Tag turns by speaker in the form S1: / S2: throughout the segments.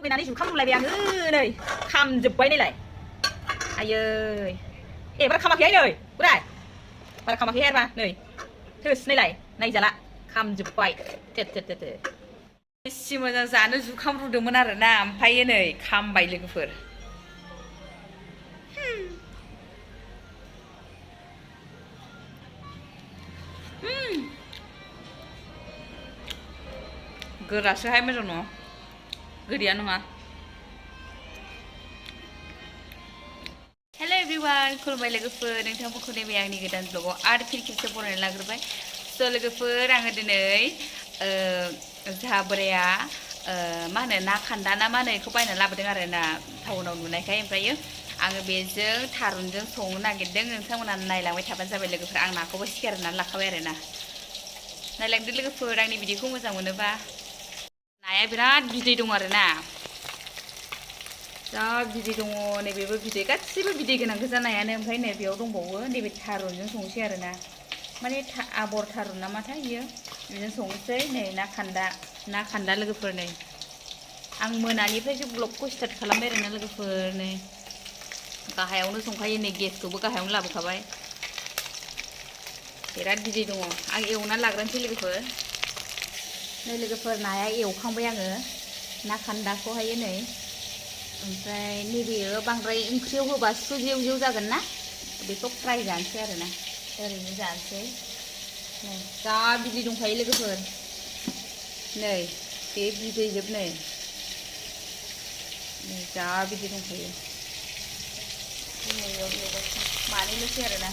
S1: फैनानै जुखामरुलायबाय आङो नै खामजोब्बाय नायलाय आयै बारा खामाखैहाय नै बोराय बारा खामाखैहाय आरोमा नै थोस नायलाय नायजाला खामजोब्बाय एसे मोजां जानो जुखाम रुदोंमोन आरोना ओमफ्राय नै खामबाय लोगोफोर गोरासोहाय मोजां नङा गोदैया नङा हेलो एभरिवान खुलुमबाय लोगोफोर नोंथांमोनखौ नैबे आंनि गोदान ब्लगाव आरो फिन खेबसे बरायनानै लाग्रोबाय स' लोगोफोर आङो दिनै जोंहा बोराया मा होनो ना खान्दा ना मा होनो बेखौ बायनानै लाबोदों आरो ना टाउनाव नुनायखाय ओमफ्रायो आङो बेजों थारुनजों संनो नागिरदों नोंथांमोना नायलांबाय थाबानो जाबाय लोगोफोर आं नाखौबो सिगारनानै लाखाबाय आरो ना नायलांदो लोगोफोर आंनि भिडिअखौ मोजां मोनोबा नाया बिराद बिदै दं आरो ना जा बिदै दङ नैबेबो बिदै गासिबो बिदै गोनां गोजा नायानो ओमफ्राय नै बेयाव दंबावो नैबे थारुनजों संसै आरो ना माने आबर थारुन ना माथाय बियो बेजों संसै नै ना खान्दा लोगोफोर नै आं मोनानिफ्रायसो ब्लगखौ स्टार्ट खालामबाय आरोना लोगोफोर नै गाहायावनो संखायो नै गेसखौबो गाहायावनो लाबोखाबाय बिराद बिदै दङ आं एवनानै लाग्रोनोसै लोगोफोर नै लोगोफोर नाया एवखांबाय आङो ना खान्दाखौहाय नै ओमफ्राय नैबेयो बांद्राय ओंख्रियाव होबा सु जेव जेव जागोन ना बेखौ फ्राय जानोसै आरो ना ओरैनो जानोसै नै जा बिदै दंखायो लोगोफोर नै बे बिदैजोब नै जा बिदै दंखायो मानैल'सै आरो ना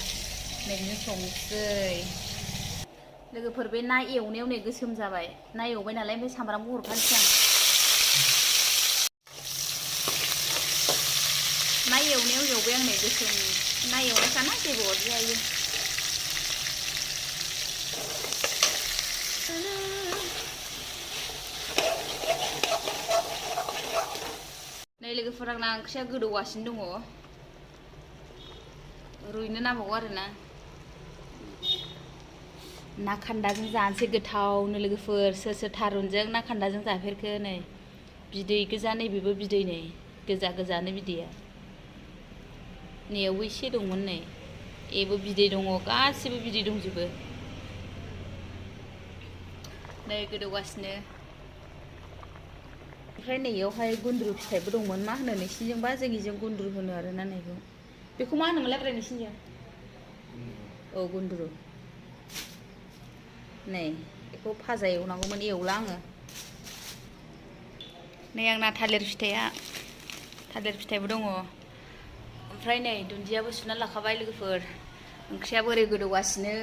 S1: नै बिदिनो संसै लोगोफोर बे ना एवनायाव नै गोसोम जाबाय ना एवबाय नालाय ओमफ्राय सामब्रामखौ हरखानोसै आं ना एवनायाव एवबाय आं नै गोसोम ना एवनायखाना जेबो अरजायो नै लोगोफोर आंना ओंख्रिया गोदौगासिनो दङ रुइनो नांबावगौ आरो ना खान्दाजों जानोसै गोथावनो लोगोफोर सोर सोर थारुनजों ना खान्दाजों जाफेरखो नै बिदै गोजा नैबेबो बिदै नै गोजा गोजानो बिदैया नैयावबो एसे दंमोन नै एबो बिदै दङ गासिबो बिदै दंजोबो नै गोदौगासिनो ओमफ्राय नैयावहाय गुन्द्रु फिथाइबो दंमोन मा होनो नोंसिनिजोंबा जोंनिजों गुन्द्रु होनो आरोना नैखौ बेखौ मा होनोमोनलाय ब्राय नोंसिनिजों औ गुन्द्रु नै बेखौ भाजा एवनांगौमोन एवला आङो नै आंना थालिर फिथाइबो दङ ओमफ्राय नै दुन्दियाबो सुना लाखाबाय लोगोफोर ओंख्रियाबो ओरै गोदौगासिनो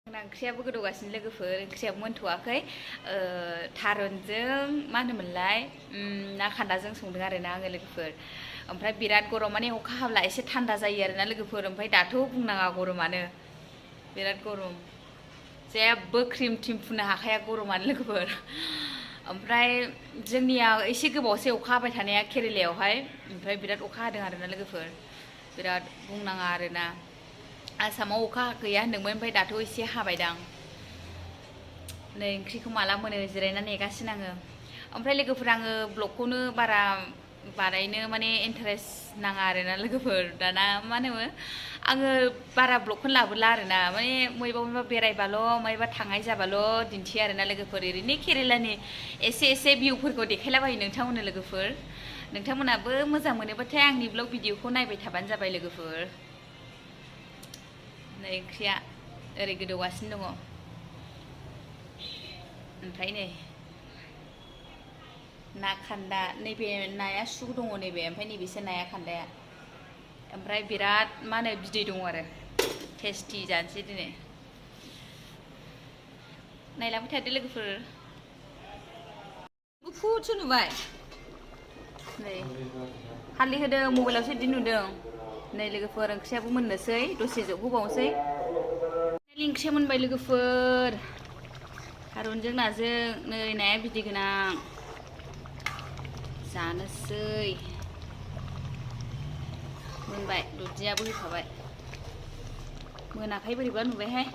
S1: लोगोफोर ओंख्रियाबो मोनथ'वाखै थारुनजों मा होनोमोनलाय ना खान्दाजों संदों आरो ना आङो लोगोफोर ओमफ्राय बिराद गरम माने अखा हाब्ला एसे थान्दा जायो आरोना लोगोफोर ओमफ्राय दाथ' बुंनाङा गरमानो बिराद गरम जेबो क्रिम थिम फुननो हाखाया गरमानो लोगोफोर ओमफ्राय जोंनिया एसे गोबावसै अखा हाबाय थानाया केरेलायावहाय ओमफ्राय बिराद अखा हादों आरोना लोगोफोर बिराद बुंनाङा आरोना आसामाव अखा गैया होनदोंमोन ओमफ्राय दाथ' एसे हाबायदां नै ओंख्रिखौ माला मोनो जिरायना नेगासिनो आङो ओमफ्राय लोगोफोर आङो ब्लगखौनो बारा बानायनो माने इन्टारेस्ट नाङा आरोना लोगोफोर दाना मा होनो आङो बारा ब्लगखौनो लाबोला आरोना माने बबेबा बेरायबाल' मायबा थांनाय जाबाल' दिन्थियो आरोना लोगोफोर ओरैनो केरेलानि एसे भिउफोरखौ देखायलाबायो नोंथांमोननो लोगोफोर नोंथांमोनाबो मोजां मोनोबाथाय आंनि ब्लग भिडिअखौ नायबाय थाबानो जाबाय लोगोफोर नै ओंख्रिया ओरै गोदौगासिनो दङ ओमफ्राय नै ना खान्दा नैबे नाया सु दङ नैबे ओमफ्राय नैबेसो नाया खान्दाया ओमफ्राय बिराद मा होनो बिदै दङ आरो टेस्टि जानोसै दिनै नायलांबाय थादो लोगोफोर गुफुरसो नुबाय नै हालदै होदों मबाइलावसो बिदि नुदों नै लोगोफोर ओंख्रियाबो मोननोसै दसे जबहोबावनोसै ओंख्रिया मोनबाय लोगोफोर थारुनजों नाजों नै नाया बिदै गोनां जानोसै मोनबाय दुन्दियाबो होखाबाय मोनाखै बोरैबा नुबायहाय